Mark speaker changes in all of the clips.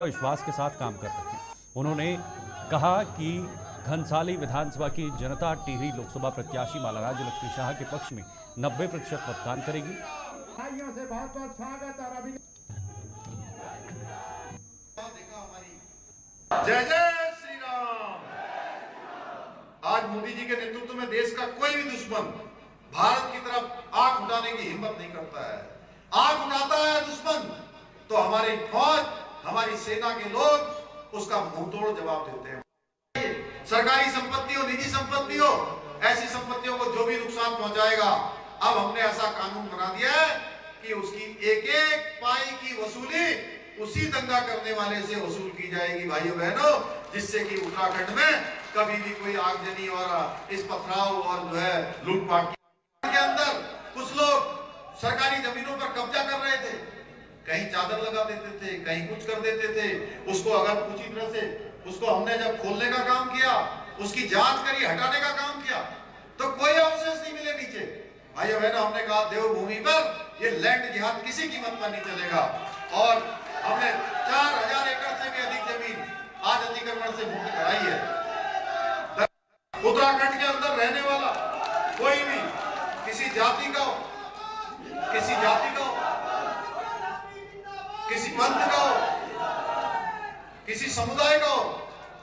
Speaker 1: विश्वास के साथ काम कर रहे हैं। उन्होंने कहा कि घनसाली विधानसभा की जनता टिहरी लोकसभा प्रत्याशी माला राज्य लक्ष्मी शाह के पक्ष में 90% मतदान करेगी।
Speaker 2: से बहुत बहुत स्वागत और अभी
Speaker 3: जय जय श्री राम। आज मोदी जी के नेतृत्व में देश का कोई भी दुश्मन भारत की तरफ आंख उठाने की हिम्मत नहीं करता है। आंख उठाता है दुश्मन तो हमारी फौज, हमारी सेना के लोग उसका मुंहतोड़ जवाब देते हैं। सरकारी संपत्ति हो, निजी संपत्ति हो, ऐसी संपत्तियों को जो भी नुकसान पहुंचाएगा, अब हमने ऐसा कानून बना दिया है कि उसकी एक एक पाई की वसूली उसी दंगा करने वाले से वसूल की जाएगी भाइयों बहनों, जिससे कि उत्तराखंड में कभी भी कोई आगजनी और इस पथराव और जो है लूटपाट के अंदर कुछ लोग सरकारी जमीनों पर कब्जा कर रहे थे, कहीं चादर लगा देते थे, कहीं कुछ कर देते थे। उसको अगर पूरी तरह से उसको हमने जब खोलने का काम किया, उसकी जांच करी, हटाने का काम किया, तो कोई अवशेष नहीं मिले नीचे। भाइयों बहनों, हमने कहा देवभूमि पर ये लैंड जिहाद किसी कीमत पर नहीं चलेगा। और हमने 4000 एकड़ से भी अधिक जमीन आज अतिक्रमण से मुक्त कराई है। उत्तराखंड के अंदर रहने वाला कोई भी किसी जाति का हो, किसी पंथ का हो, किसी समुदाय का हो,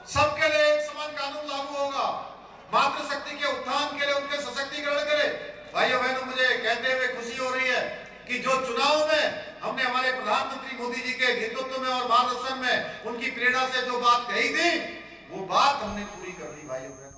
Speaker 3: सबके लिए एक समान कानून लागू होगा। मातृशक्ति के उत्थान के लिए, उनके सशक्तिकरण के लिए भाइयों बहनों, मुझे कहते हुए खुशी हो रही है कि जो चुनाव में हमने हमारे प्रधानमंत्री मोदी जी के नेतृत्व में और मार्गदर्शन में उनकी प्रेरणा से जो बात कही थी, वो बात हमने पूरी कर दी भाइयों बहनों।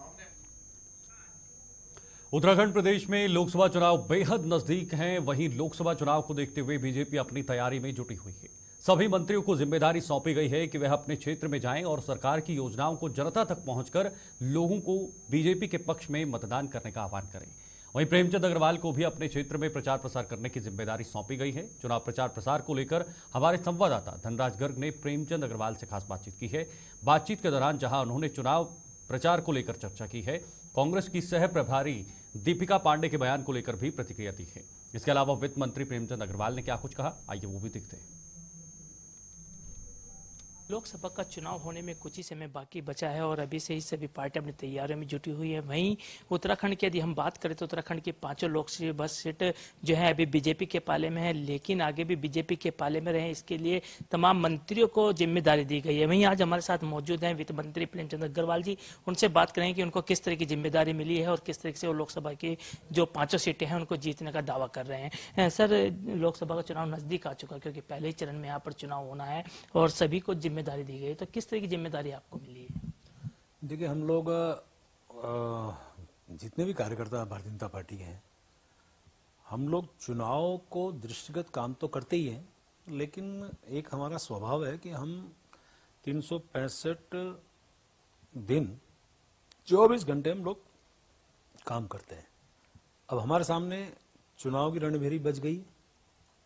Speaker 1: उत्तराखंड प्रदेश में लोकसभा चुनाव बेहद नजदीक हैं। वहीं लोकसभा चुनाव को देखते हुए बीजेपी अपनी तैयारी में जुटी हुई है। सभी मंत्रियों को जिम्मेदारी सौंपी गई है कि वह अपने क्षेत्र में जाएं और सरकार की योजनाओं को जनता तक पहुंचकर लोगों को बीजेपी के पक्ष में मतदान करने का आह्वान करें। वहीं प्रेमचंद अग्रवाल को भी अपने क्षेत्र में प्रचार प्रसार करने की जिम्मेदारी सौंपी गई है। चुनाव प्रचार प्रसार को लेकर हमारे संवाददाता धनराज गर्ग ने प्रेमचंद अग्रवाल से खास बातचीत की है। बातचीत के दौरान जहां उन्होंने चुनाव प्रचार को लेकर चर्चा की है, कांग्रेस की सह प्रभारी दीपिका पांडे के बयान को लेकर भी प्रतिक्रिया दी है। इसके अलावा वित्त मंत्री प्रेमचंद अग्रवाल ने क्या कुछ कहा, आइए वो भी देखते हैं।
Speaker 4: लोकसभा का चुनाव होने में कुछ ही समय बाकी बचा है और अभी से ही सभी पार्टी अपनी तैयारियों में जुटी हुई है। वहीं उत्तराखंड की यदि हम बात करें तो उत्तराखंड की 5 लोकसभा बस सीट जो है अभी बीजेपी के पाले में है, लेकिन आगे भी बीजेपी के पाले में रहे इसके लिए तमाम मंत्रियों को जिम्मेदारी दी गई है। वहीं आज हमारे साथ मौजूद हैं वित्त मंत्री प्रेमचंद अग्रवाल जी। उनसे बात करेंगे कि उनको किस तरह की जिम्मेदारी मिली है और किस तरह से वो लोकसभा की जो 5 सीटें हैं उनको जीतने का दावा कर रहे हैं। सर, लोकसभा का चुनाव नजदीक आ चुका क्योंकि पहले ही चरण में यहाँ पर चुनाव होना है और सभी को जिम्मेदारी दी गई, तो किस तरह की जिम्मेदारी आपको मिली है?
Speaker 5: देखिए, हम लोग जितने भी कार्यकर्ता भारतीय जनता पार्टी के हैं, हम लोग चुनाव को दृष्टिगत काम तो करते ही हैं, लेकिन एक हमारा स्वभाव है कि हम 365 दिन 24 घंटे हम लोग काम करते हैं। अब हमारे सामने चुनाव की रणभेरी बज गई।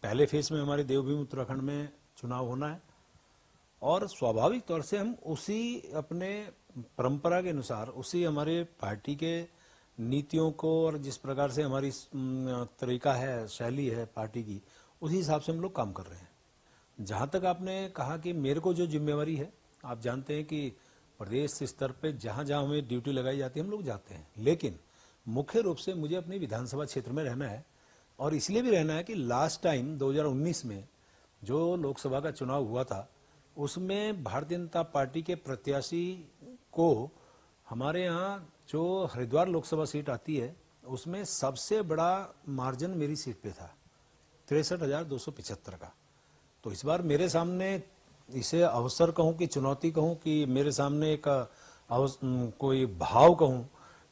Speaker 5: पहले फेज में हमारे देवभूमि उत्तराखंड में चुनाव होना है और स्वाभाविक तौर से हम उसी अपने परंपरा के अनुसार, उसी हमारे पार्टी के नीतियों को और जिस प्रकार से हमारी तरीका है, शैली है पार्टी की, उसी हिसाब से हम लोग काम कर रहे हैं। जहां तक आपने कहा कि मेरे को जो जिम्मेवारी है, आप जानते हैं कि प्रदेश स्तर पे जहां जहां हमें ड्यूटी लगाई जाती है हम लोग जाते हैं, लेकिन मुख्य रूप से मुझे अपनी विधानसभा क्षेत्र में रहना है। और इसलिए भी रहना है कि लास्ट टाइम 2019 में जो लोकसभा का चुनाव हुआ था, उसमें भारतीय जनता पार्टी के प्रत्याशी को हमारे यहाँ जो हरिद्वार लोकसभा सीट आती है, उसमें सबसे बड़ा मार्जिन मेरी सीट पे था, 63,275 का। तो इस बार मेरे सामने, इसे अवसर कहूं कि चुनौती कहूं कि मेरे सामने एक कोई भाव कहूं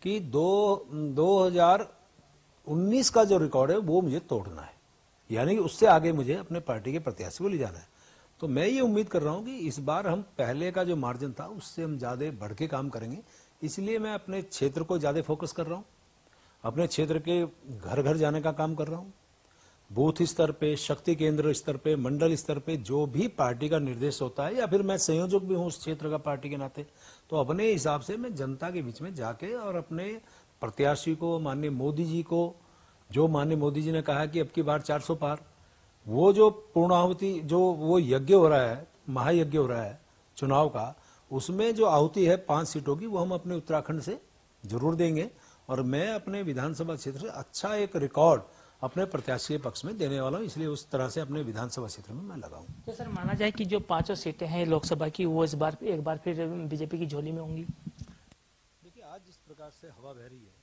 Speaker 5: कि 2019 का जो रिकॉर्ड है वो मुझे तोड़ना है, यानी उससे आगे मुझे अपने पार्टी के प्रत्याशी को ले जाना है। तो मैं ये उम्मीद कर रहा हूं कि इस बार हम पहले का जो मार्जिन था उससे हम ज्यादा बढ़ के काम करेंगे। इसलिए मैं अपने क्षेत्र को ज्यादा फोकस कर रहा हूं, अपने क्षेत्र के घर घर जाने का काम कर रहा हूं। बूथ स्तर पे, शक्ति केंद्र स्तर पे, मंडल स्तर पे जो भी पार्टी का निर्देश होता है, या फिर मैं संयोजक भी हूं उस क्षेत्र का पार्टी के नाते, तो अपने हिसाब से मैं जनता के बीच में जाके और अपने प्रत्याशी को, माननीय मोदी जी को, जो माननीय मोदी जी ने कहा कि अब की बार 400 पार, वो जो पूर्णाहुति, जो वो यज्ञ हो रहा है महायज्ञ हो रहा है चुनाव का, उसमें जो आहुति है 5 सीटों की वो हम अपने उत्तराखंड से जरूर देंगे और मैं अपने विधानसभा क्षेत्र से अच्छा एक रिकॉर्ड अपने प्रत्याशी के पक्ष में देने वाला हूँ, इसलिए उस तरह से अपने विधानसभा क्षेत्र में मैं लगाऊं।
Speaker 4: तो सर माना जाए कि जो 5 सीटें हैं लोकसभा की वो इस बार एक बार फिर बीजेपी की झोली में होंगी।
Speaker 5: देखिए आज जिस प्रकार से हवा बह रही है,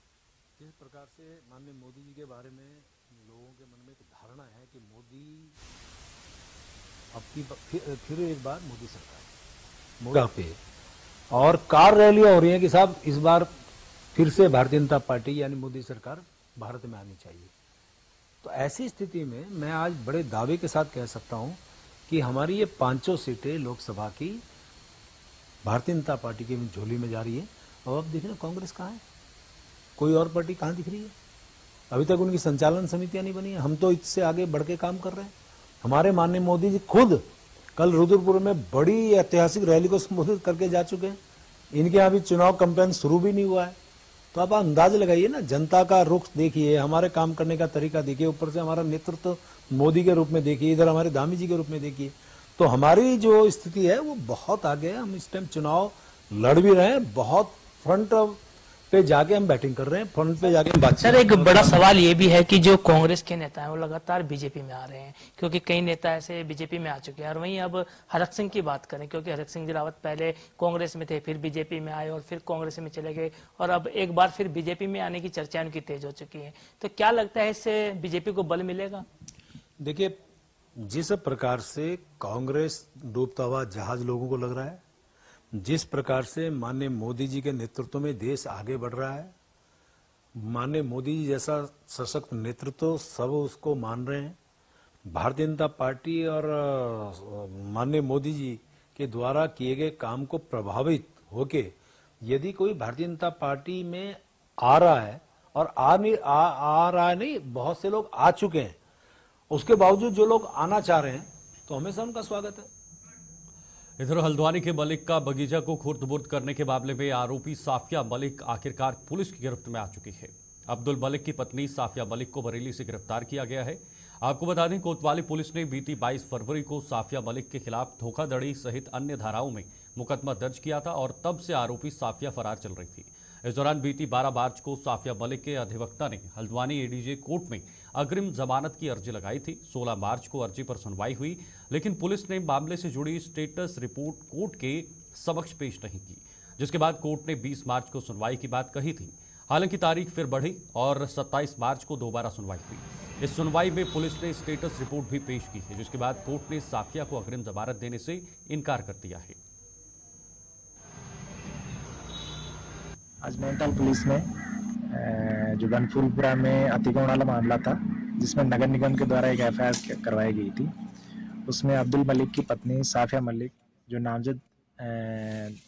Speaker 5: जिस प्रकार से माननीय मोदी जी के बारे में लोगों के मन में एक धारणा है कि मोदी अब की फिर एक बार मोदी सरकार मोदी पे, और कार रैलियां हो रही हैं कि साहब इस बार फिर से भारतीय जनता पार्टी यानी मोदी सरकार भारत में आनी चाहिए। तो ऐसी स्थिति में मैं आज बड़े दावे के साथ कह सकता हूं कि हमारी ये 5 सीटें लोकसभा की भारतीय जनता पार्टी की झोली में जा रही है। अब देखिए ना कांग्रेस कहाँ है, कोई और पार्टी कहाँ दिख रही है, अभी तक उनकी संचालन समितियां नहीं बनी है। हम तो इससे आगे बढ़ के काम कर रहे हैं। हमारे माननीय मोदी जी खुद कल रुद्रपुर में बड़ी ऐतिहासिक रैली को संबोधित करके जा चुके हैं। इनके यहाँ भी चुनाव कैंपेन शुरू भी नहीं हुआ है। तो आप अंदाज लगाइए ना, जनता का रुख देखिए, हमारे काम करने का तरीका देखिए, ऊपर से हमारा नेतृत्व मोदी के रूप में देखिए, इधर हमारे धामी जी के रूप में देखिए। तो हमारी जो स्थिति है वो बहुत आगे है। हम इस टाइम चुनाव लड़ भी रहे हैं, बहुत फ्रंट पे जाके हम बैटिंग कर रहे हैं, फ्रंट पे जाके बातचीत।
Speaker 4: सर एक बड़ा सवाल ये भी है कि जो कांग्रेस के नेता हैं वो लगातार बीजेपी में आ रहे हैं, क्योंकि कई नेता ऐसे बीजेपी में आ चुके हैं। और वहीं अब हरक सिंह की बात करें, क्योंकि हरक सिंह रावत पहले कांग्रेस में थे, फिर बीजेपी में आए और फिर कांग्रेस में चले गए, और अब एक बार फिर बीजेपी में आने की चर्चाएं उनकी तेज हो चुकी है। तो क्या लगता है इससे बीजेपी को बल मिलेगा?
Speaker 5: देखिए जिस प्रकार से कांग्रेस डूबता हुआ जहाज लोगों को लग रहा है, जिस प्रकार से माननीय मोदी जी के नेतृत्व में देश आगे बढ़ रहा है, माननीय मोदी जी जैसा सशक्त नेतृत्व सब उसको मान रहे हैं। भारतीय जनता पार्टी और माननीय मोदी जी के द्वारा किए गए काम को प्रभावित होके यदि कोई भारतीय जनता पार्टी में आ रहा है, और आ रहा है नहीं, बहुत से लोग आ चुके हैं, उसके बावजूद जो लोग आना चाह रहे हैं तो हमेशा उनका स्वागत है।
Speaker 1: इधर हल्द्वानी के मलिक का बगीचा को खुर्द-बुर्द करने के मामले में आरोपी साफिया मलिक आखिरकार पुलिस की गिरफ्त में आ चुकी है। अब्दुल मलिक की पत्नी साफिया मलिक को बरेली से गिरफ्तार किया गया है। आपको बता दें कोतवाली पुलिस ने बीती 22 फरवरी को साफिया मलिक के खिलाफ धोखाधड़ी सहित अन्य धाराओं में मुकदमा दर्ज किया था और तब से आरोपी साफिया फरार चल रही थी। इस दौरान बीती 12 मार्च को साफिया मलिक के अधिवक्ता ने हल्द्वानी एडीजे कोर्ट में अग्रिम जमानत की अर्जी लगाई थी। 16 मार्च को अर्जी पर सुनवाई हुई, लेकिन पुलिस ने मामले से जुड़ी स्टेटस रिपोर्ट कोर्ट के समक्ष पेश नहीं की, जिसके बाद कोर्ट ने 20 मार्च को सुनवाई की बात कही थी। हालांकि तारीख फिर बढ़ी और 27 मार्च को दोबारा सुनवाई हुई। इस सुनवाई में पुलिस ने स्टेटस रिपोर्ट भी पेश की है, जिसके बाद कोर्ट ने साफिया को अग्रिम जमानत देने से इनकार कर दिया है।
Speaker 6: आज नैनीताल पुलिस ने जो बनफूलपुरा में अतिक्रमण वाला मामला था, जिसमें नगर निगम के द्वारा एक एफआईआर करवाई गई थी, उसमें अब्दुल मलिक की पत्नी साफिया मलिक जो नामजद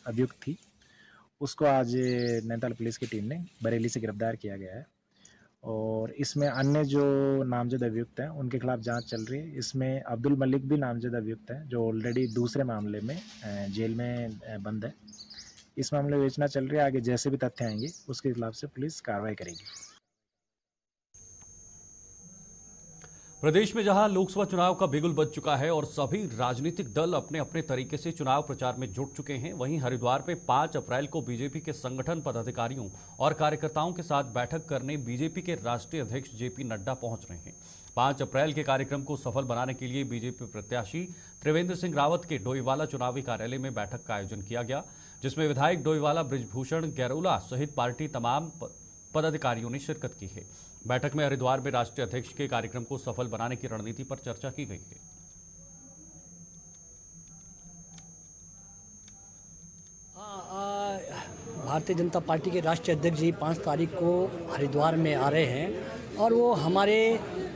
Speaker 6: अभियुक्त थी, उसको आज नैनीताल पुलिस की टीम ने बरेली से गिरफ्तार किया गया है। और इसमें अन्य जो नामजद अभियुक्त हैं उनके खिलाफ जांच चल रही है। इसमें अब्दुल मलिक भी नामजद अभियुक्त है, जो ऑलरेडी दूसरे मामले में जेल में बंद है। इस मामले में विवेचना चल रही है, आगे जैसे भी तथ्य आएंगे उसके खिलाफ से पुलिस कार्रवाई करेगी।
Speaker 1: प्रदेश में जहां लोकसभा चुनाव का बिगुल बज चुका है और सभी राजनीतिक दल अपने अपने तरीके से चुनाव प्रचार में जुट चुके हैं, वहीं हरिद्वार में 5 अप्रैल को बीजेपी के संगठन पदाधिकारियों और कार्यकर्ताओं के साथ बैठक करने बीजेपी के राष्ट्रीय अध्यक्ष जेपी नड्डा पहुंच रहे हैं। 5 अप्रैल के कार्यक्रम को सफल बनाने के लिए बीजेपी प्रत्याशी त्रिवेंद्र सिंह रावत के डोईवाला चुनावी कार्यालय में बैठक का आयोजन किया गया, जिसमें विधायक डोईवाला बृजभूषण गैरोला सहित पार्टी तमाम पदाधिकारियों ने शिरकत की है। बैठक में हरिद्वार में राष्ट्रीय अध्यक्ष के कार्यक्रम को सफल बनाने की रणनीति पर चर्चा की गई है।
Speaker 7: भारतीय जनता पार्टी के राष्ट्रीय अध्यक्ष जी 5 तारीख को हरिद्वार में आ रहे हैं और वो हमारे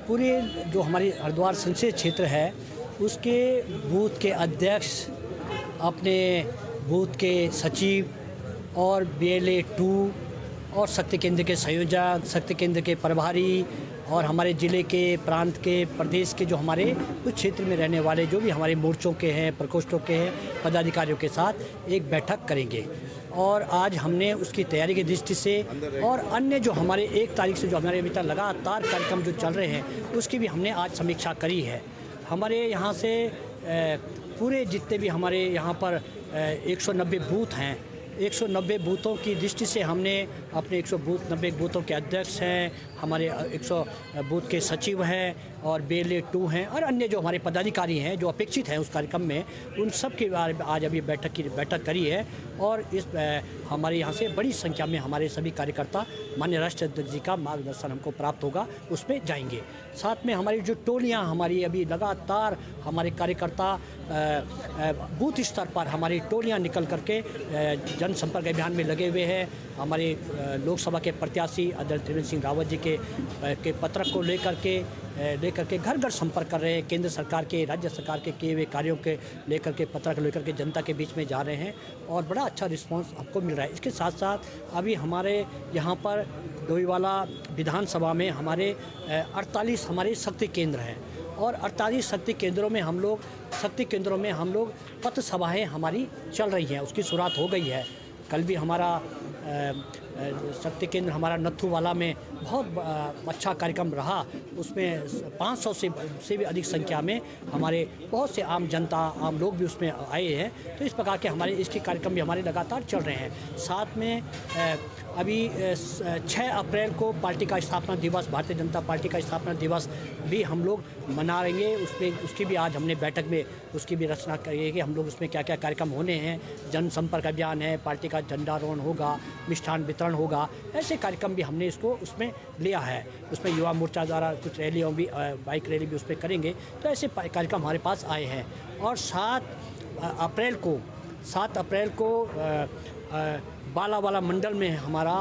Speaker 7: पूरे जो हमारी हरिद्वार संसदीय क्षेत्र है उसके बूथ के अध्यक्ष, अपने बूथ के सचिव और BLA 2 और शक्ति केंद्र के संयोजक, शक्ति केंद्र के प्रभारी और हमारे ज़िले के, प्रांत के, प्रदेश के जो हमारे कुछ क्षेत्र में रहने वाले जो भी हमारे मोर्चों के हैं, प्रकोष्ठों के हैं, पदाधिकारियों के साथ एक बैठक करेंगे। और आज हमने उसकी तैयारी की दृष्टि से और अन्य जो हमारे 1 तारीख से जो हमारे अभी तक लगातार कार्यक्रम जो चल रहे हैं उसकी भी हमने आज समीक्षा करी है। हमारे यहाँ से पूरे जितने भी हमारे यहाँ पर 190 बूथ हैं, 190 बूथों की दृष्टि से हमने अपने 190 बूथों के अध्यक्ष हैं, हमारे 100 बूथ के सचिव हैं और बेले 2 हैं और अन्य जो हमारे पदाधिकारी हैं जो अपेक्षित हैं उस कार्यक्रम में, उन सब की आज अभी बैठक करी है। और इस हमारे यहाँ से बड़ी संख्या में हमारे सभी कार्यकर्ता माननीय राष्ट्रीय अध्यक्ष जी का मार्गदर्शन हमको प्राप्त होगा, उसमें जाएंगे। साथ में हमारी जो टोलियाँ हमारी अभी लगातार हमारे कार्यकर्ता बूथ स्तर पर हमारी टोलियाँ निकल करके जनसंपर्क अभियान में लगे हुए हैं। हमारे लोकसभा के प्रत्याशी आदरणीय त्रिवेंद्र सिंह रावत जी के पत्रक को लेकर के घर घर संपर्क कर रहे हैं। केंद्र सरकार के, राज्य सरकार के किए हुए कार्यों के लेकर के पत्रक लेकर के जनता के बीच में जा रहे हैं और बड़ा अच्छा रिस्पांस आपको मिल रहा है। इसके साथ साथ अभी हमारे यहाँ पर डोईवाला विधानसभा में हमारे 48 हमारे शक्ति केंद्र हैं और 48 शक्ति केंद्रों में हम लोग पथ सभाएँ हमारी चल रही हैं, उसकी शुरुआत हो गई है। कल भी हमारा शक्ति केंद्र हमारा नथुवाला में बहुत अच्छा कार्यक्रम रहा। उसमें 500 से भी अधिक संख्या में हमारे बहुत से आम जनता, आम लोग भी उसमें आए हैं। तो इस प्रकार के हमारे इसके कार्यक्रम भी हमारे लगातार चल रहे हैं। साथ में अभी 6 अप्रैल को पार्टी का स्थापना दिवस, भारतीय जनता पार्टी का स्थापना दिवस भी हम लोग मनाएंगे। उसकी भी आज हमने बैठक में उसकी भी रचना करी है कि हम लोग उसमें क्या क्या कार्यक्रम होने हैं। जनसंपर्क अभियान है, पार्टी का झंडारोहण होगा, मिष्ठान वितरण होगा, ऐसे कार्यक्रम भी हमने इसको उसमें लिया है। उसमें युवा मोर्चा द्वारा कुछ रैलियों भी, बाइक रैली भी उस पर करेंगे। तो ऐसे कार्यक्रम हमारे पास आए हैं। और 7 अप्रैल को बालावाला मंडल में हमारा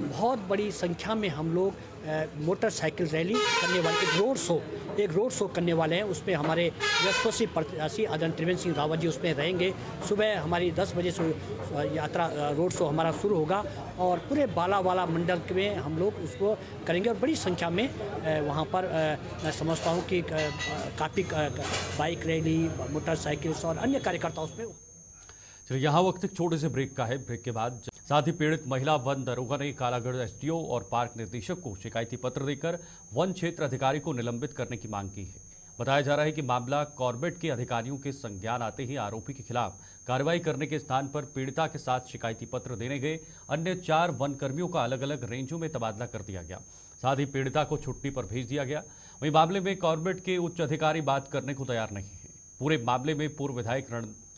Speaker 7: बहुत बड़ी संख्या में हम लोग मोटरसाइकिल रैली करने वाले, एक रोड शो करने वाले हैं। उसमें हमारे यशस्वी प्रत्याशी आदरणीय त्रिवेंद्र सिंह रावत जी उसमें रहेंगे। सुबह हमारी 10 बजे से यात्रा रोड शो हमारा शुरू होगा और पूरे बालावाला मंडल में हम लोग उसको करेंगे और बड़ी संख्या में वहाँ पर मैं समझता हूँ कि काफ़ी बाइक रैली, मोटरसाइकिल्स और अन्य कार्यकर्ता उसमें।
Speaker 1: चलिए, यहाँ वक्त एक छोटे से ब्रेक का है। ब्रेक के बाद साथ ही पीड़ित महिला वन दरोगा ने कालागढ़ एसडीओ और पार्क निदेशक को शिकायती पत्र देकर वन क्षेत्र अधिकारी को निलंबित करने की मांग की है। बताया जा रहा है कि मामला कॉर्बेट के अधिकारियों के संज्ञान आते ही आरोपी के खिलाफ कार्रवाई करने के स्थान पर पीड़िता के साथ शिकायती पत्र देने गए अन्य 4 वन कर्मियों का अलग अलग रेंजों में तबादला कर दिया गया। साथ ही पीड़िता को छुट्टी पर भेज दिया गया। वहीं मामले में कॉर्बेट के उच्च अधिकारी बात करने को तैयार नहीं है। पूरे मामले में पूर्व विधायक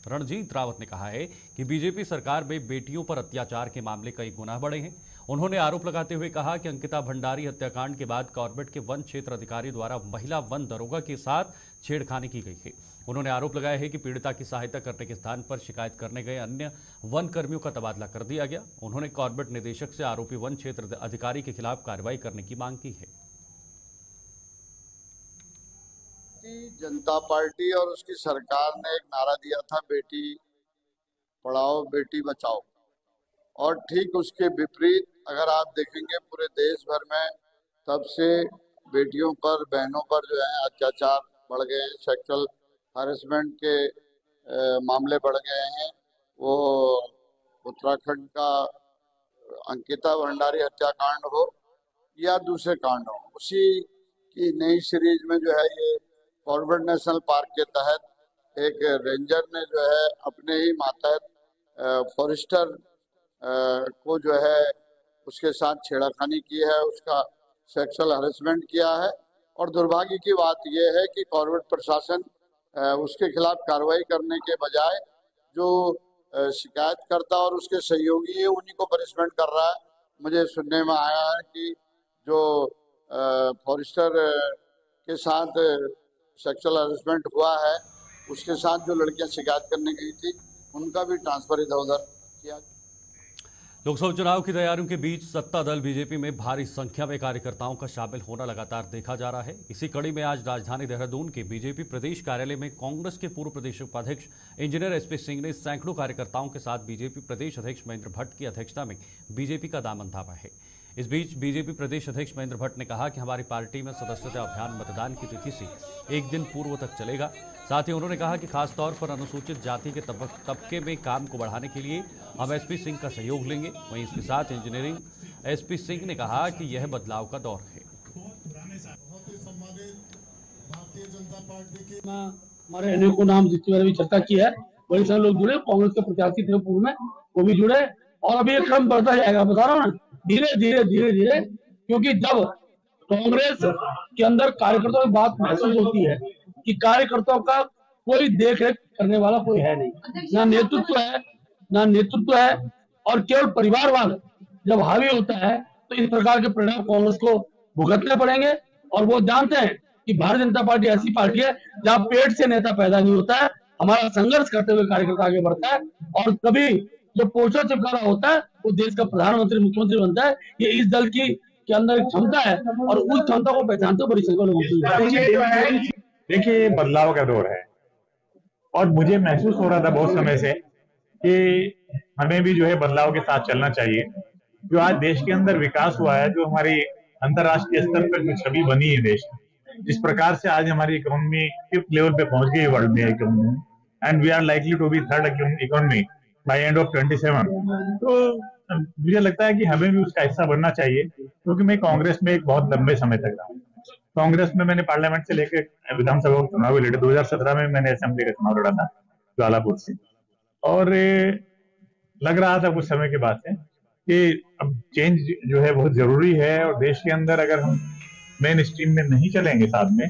Speaker 1: रणजीत रावत ने कहा है कि बीजेपी सरकार में बेटियों पर अत्याचार के मामले कई गुना बढ़े हैं। उन्होंने आरोप लगाते हुए कहा कि अंकिता भंडारी हत्याकांड के बाद कॉर्बेट के वन क्षेत्र अधिकारी द्वारा महिला वन दरोगा के साथ छेड़खानी की गई है। उन्होंने आरोप लगाया है कि पीड़िता की सहायता करने के स्थान पर शिकायत करने गए अन्य वन कर्मियों का तबादला कर दिया गया। उन्होंने कॉर्बेट निदेशक से आरोपी वन क्षेत्र अधिकारी के खिलाफ कार्रवाई करने की मांग की है।
Speaker 8: जनता पार्टी और उसकी सरकार ने एक नारा दिया था, बेटी पढ़ाओ बेटी बचाओ, और ठीक उसके विपरीत अगर आप देखेंगे पूरे देश भर में तब से बेटियों पर, बहनों पर जो है अत्याचार बढ़ गए हैं, सेक्सुअल हैरेसमेंट के मामले बढ़ गए हैं। वो उत्तराखंड का अंकिता भंडारी हत्याकांड हो या दूसरे कांड हो, उसी की नई सीरीज में जो है ये कॉर्बेट नेशनल पार्क के तहत एक रेंजर ने जो है अपने ही मातहत फॉरेस्टर को जो है उसके साथ छेड़खानी की है, उसका सेक्सुअल हैरेसमेंट किया है। और दुर्भाग्य की बात यह है कि कॉर्बेट प्रशासन उसके खिलाफ कार्रवाई करने के बजाय जो शिकायतकर्ता और उसके सहयोगी है उन्हीं को पनिशमेंट कर रहा है। मुझे सुनने में आया है कि जो फॉरेस्टर के साथ सेक्सुअल हैरेसमेंट हुआ है उसके साथ जो लड़कियां शिकायत करने गई थी उनका भी ट्रांसफर इधर उधर किया।
Speaker 1: लोकसभा चुनाव की तैयारियों के बीच सत्ता दल बीजेपी में भारी संख्या में कार्यकर्ताओं का शामिल होना लगातार देखा जा रहा है। इसी कड़ी में आज राजधानी देहरादून के बीजेपी प्रदेश कार्यालय में कांग्रेस के पूर्व प्रदेश उपाध्यक्ष इंजीनियर एसपी सिंह ने सैकड़ों कार्यकर्ताओं के साथ बीजेपी प्रदेश अध्यक्ष महेंद्र भट्ट की अध्यक्षता में बीजेपी का दामन थामा है। इस बीच बीजेपी प्रदेश अध्यक्ष महेंद्र भट्ट ने कहा कि हमारी पार्टी में सदस्यता अभियान मतदान की तिथि से 1 दिन पूर्व तक चलेगा। साथ ही उन्होंने कहा कि खासतौर पर अनुसूचित जाति के तबके में काम को बढ़ाने के लिए हम एसपी सिंह का सहयोग लेंगे। वहीं इसके साथ इंजीनियरिंग एसपी सिंह ने कहा कि यह बदलाव का दौर है।
Speaker 9: हमारे अनेकों नाम जिसके बारे में चर्चा की है, बड़े सारे लोग जुड़े, कांग्रेस के प्रत्याशी थे पूर्व में, वो भी जुड़े, और अभी ये क्रम बढ़ता जाएगा, बता रहा हूँ ना, धीरे धीरे धीरे धीरे, क्योंकि जब कांग्रेस के अंदर कार्यकर्ताओं की बात महसूस होती है कि कार्यकर्ताओं का कोई देख रेख करने वाला कोई है नहीं, ना नेतृत्व है, और केवल परिवारवाद जब हावी होता है तो इस प्रकार के परिणाम कांग्रेस को भुगतने पड़ेंगे। और वो जानते हैं कि भारतीय जनता पार्टी ऐसी पार्टी है जहां पेट से नेता पैदा नहीं होता है, हमारा संघर्ष करते हुए कार्यकर्ता आगे बढ़ता है, और कभी जो पोस्टर चिपका रहा होता है वो देश का प्रधानमंत्री मुख्यमंत्री बनता है। ये इस दल की के अंदर एक क्षमता है, और उस क्षमता को पहचानते हुए बड़ी संख्या लोगों की।
Speaker 10: देखिए, बदलाव का दौर है और मुझे महसूस हो रहा था बहुत समय से कि हमें भी जो है बदलाव के साथ चलना चाहिए। जो आज देश के अंदर विकास हुआ है, जो हमारी अंतर्राष्ट्रीय स्तर पर जो छवि बनी है देश की, जिस प्रकार से आज हमारी इकोनॉमी 5th लेवल पे पहुंच गई है वर्ल्ड में economy, and we are likely to be 3rd economy by end of 27। तो मुझे लगता है कि हमें भी उसका हिस्सा बनना चाहिए, क्योंकि मैं कांग्रेस में एक बहुत लंबे समय तक रहा हूँ। कांग्रेस में मैंने पार्लियामेंट से लेकर विधानसभा के चुनाव भी लड़े। 2017 में मैंने असेंबली का चुनाव लड़ा था ज्वालापुर से, और लग रहा था कुछ समय के बाद से कि अब चेंज जो है बहुत जरूरी है, और देश के अंदर अगर हम मेन स्ट्रीम में नहीं चलेंगे साथ में।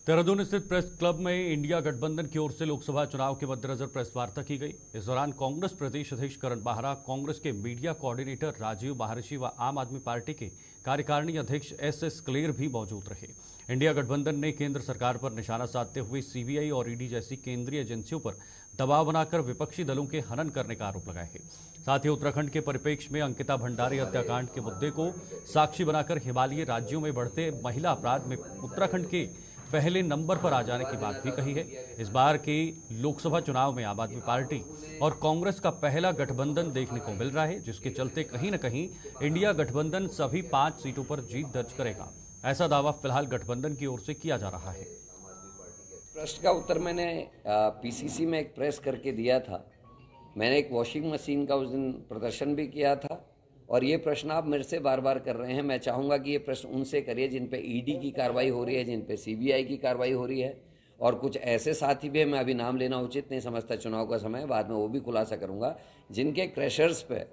Speaker 1: देहरादून स्थित प्रेस क्लब में इंडिया गठबंधन की ओर से लोकसभा चुनाव के मद्देनजर प्रेस वार्ता की गई। इस दौरान कांग्रेस प्रदेश अध्यक्ष करण बाहरा, कांग्रेस के मीडिया कोऑर्डिनेटर राजीव महर्षि व आम आदमी पार्टी के कार्यकारिणी अध्यक्ष एस क्लेर भी मौजूद रहे। इंडिया गठबंधन ने केंद्र सरकार पर निशाना साधते हुए सीबीआई और ईडी जैसी केंद्रीय एजेंसियों पर दबाव बनाकर विपक्षी दलों के हनन करने का आरोप लगाया है। साथ ही उत्तराखंड के परिप्रेक्ष्य में अंकिता भंडारी हत्याकांड के मुद्दे को साक्षी बनाकर हिमालयी राज्यों में बढ़ते महिला अपराध में उत्तराखंड के पहले नंबर पर आ जाने की बात भी कही है। इस बार के लोकसभा चुनाव में आम आदमी पार्टी और कांग्रेस का पहला गठबंधन देखने को मिल रहा है, जिसके चलते कहीं न कहीं इंडिया गठबंधन सभी 5 सीटों पर जीत दर्ज करेगा, ऐसा दावा फिलहाल गठबंधन की ओर से किया जा रहा है।
Speaker 11: प्रश्न का उत्तर मैंने पीसीसी में एक प्रेस करके दिया था। मैंने एक वॉशिंग मशीन का उस दिन प्रदर्शन भी किया था, और ये प्रश्न आप मेरे से बार बार कर रहे हैं। मैं चाहूँगा कि ये प्रश्न उनसे करिए जिन पे ईडी की कार्रवाई हो रही है, जिन पे सीबीआई की कार्रवाई हो रही है, और कुछ ऐसे साथी भी, मैं अभी नाम लेना उचित नहीं समझता, चुनाव का समय, बाद में वो भी खुलासा करूँगा, जिनके क्रैशर्स पे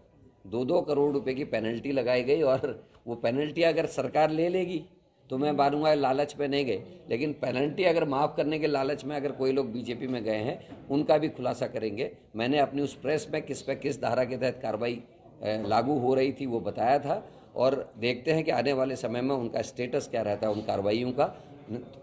Speaker 11: 2-2 करोड़ रुपए की पेनल्टी लगाई गई, और वो पेनल्टी अगर सरकार ले लेगी तो मैं मानूंगा लालच पे नहीं गए, लेकिन पेनल्टी अगर माफ़ करने के लालच में अगर कोई लोग बीजेपी में गए हैं, उनका भी खुलासा करेंगे। मैंने अपनी उस प्रेस में किस पे किस धारा के तहत कार्रवाई लागू हो रही थी वो बताया था, और देखते हैं कि आने वाले समय में उनका स्टेटस क्या रहता है उन कार्रवाइयों का।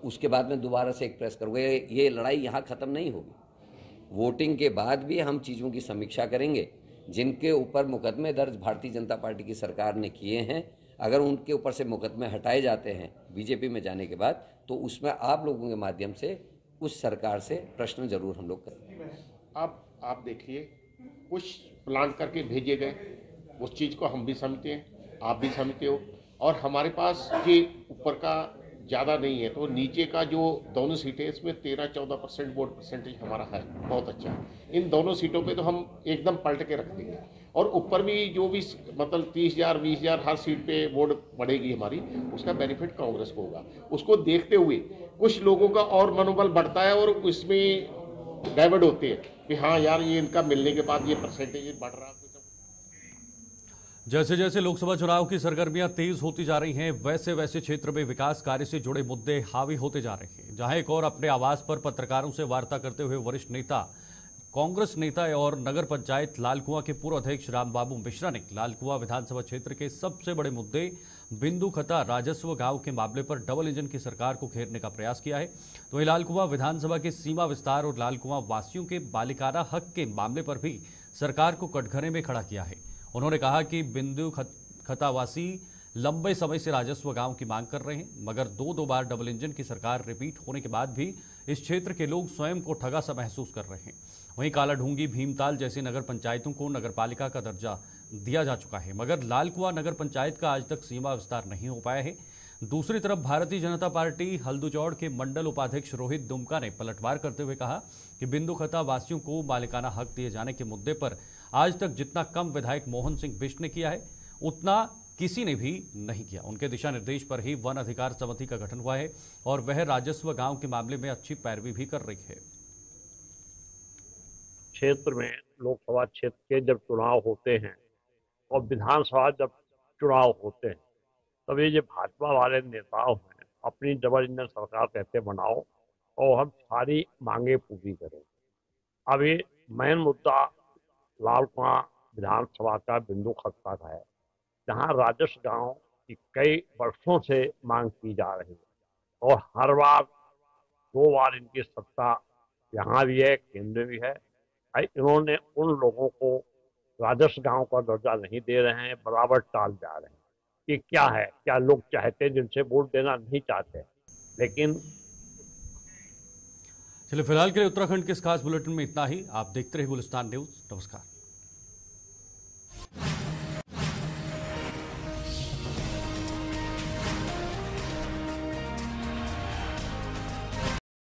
Speaker 11: उसके बाद में दोबारा से एक प्रेस करूँगा। ये लड़ाई यहाँ ख़त्म नहीं होगी। वोटिंग के बाद भी हम चीज़ों की समीक्षा करेंगे। जिनके ऊपर मुकदमे दर्ज भारतीय जनता पार्टी की सरकार ने किए हैं, अगर उनके ऊपर से मुकदमे हटाए जाते हैं बीजेपी में जाने के बाद, तो उसमें आप लोगों के माध्यम से उस सरकार से प्रश्न जरूर हम लोग करेंगे।
Speaker 2: आप देखिए, कुछ प्लान करके भेजे गए, उस चीज़ को हम भी समझते हैं, आप भी समझते हो, और हमारे पास ये ऊपर का ज़्यादा नहीं है, तो नीचे का जो दोनों सीटें, इसमें 13-14% वोट परसेंटेज हमारा है, बहुत अच्छा है। इन दोनों सीटों पे तो हम एकदम पलट के रख देंगे, और ऊपर भी जो भी मतलब 30,000 20,000 हर सीट पे वोट बढ़ेगी हमारी, उसका बेनिफिट कांग्रेस को होगा। उसको देखते हुए कुछ लोगों का और मनोबल बढ़ता है, और इसमें डाइवर्ट होते हैं कि हाँ यार, ये इनका मिलने के बाद ये परसेंटेज बढ़ रहा है।
Speaker 1: जैसे जैसे लोकसभा चुनाव की सरगर्मियां तेज होती जा रही हैं, वैसे वैसे क्षेत्र में विकास कार्य से जुड़े मुद्दे हावी होते जा रहे हैं। जहां एक और अपने आवास पर पत्रकारों से वार्ता करते हुए वरिष्ठ नेता, कांग्रेस नेता और नगर पंचायत लालकुआं के पूर्व अध्यक्ष रामबाबू मिश्रा ने लालकुआं विधानसभा क्षेत्र के सबसे बड़े मुद्दे बिंदु खता राजस्व गांव के मामले पर डबल इंजन की सरकार को घेरने का प्रयास किया है। तो वहीं लालकुआं विधानसभा के सीमा विस्तार और लालकुआं वासियों के बालिकाना हक के मामले पर भी सरकार को कटघरे में खड़ा किया है। उन्होंने कहा कि बिंदु खतावासी लंबे समय से राजस्व गांव की मांग कर रहे हैं, मगर 2 बार डबल इंजन की सरकार रिपीट होने के बाद भी इस क्षेत्र के लोग स्वयं को ठगा सा महसूस कर रहे हैं। वहीं कालाढूंगी, भीमताल जैसी नगर पंचायतों को नगरपालिका का दर्जा दिया जा चुका है, मगर लालकुआं नगर पंचायत का आज तक सीमा विस्तार नहीं हो पाया है। दूसरी तरफ भारतीय जनता पार्टी हल्दूचौड़ के मंडल उपाध्यक्ष रोहित दुमका ने पलटवार करते हुए कहा कि बिंदु खता वासियों को मालिकाना हक दिए जाने के मुद्दे पर आज तक जितना कम विधायक मोहन सिंह बिष्ट ने किया है, उतना किसी ने भी नहीं किया। उनके दिशा निर्देश पर ही वन अधिकार समिति का गठन हुआ है और वह राजस्व गांव के मामले में अच्छी पैरवी भी कर रही है।
Speaker 12: क्षेत्र में लोकसभा क्षेत्र के जब चुनाव होते हैं और विधानसभा जब चुनाव होते हैं, तब ये जो भाजपा वाले नेताओं हैं अपनी डबल इंजन सरकार कहते बनाओ और हम सारी मांगे पूरी करें। अब ये मेन मुद्दा लालकुआं विधानसभा का बिंदु खत्ता का है, जहां राजस्व गांव की कई वर्षों से मांग की जा रही है और हर बार 2 बार इनकी सत्ता यहाँ भी है, केंद्र में भी है। इन्होंने उन लोगों को राजस्व गांव का दर्जा नहीं दे रहे हैं, बराबर टाल जा रहे हैं। कि क्या है, क्या लोग चाहते हैं जिनसे वोट देना नहीं चाहते, लेकिन
Speaker 1: चलिए फिलहाल के लिए उत्तराखंड के इस खास बुलेटिन में इतना ही। आप देखते रहिए गुलिस्तान न्यूज। नमस्कार।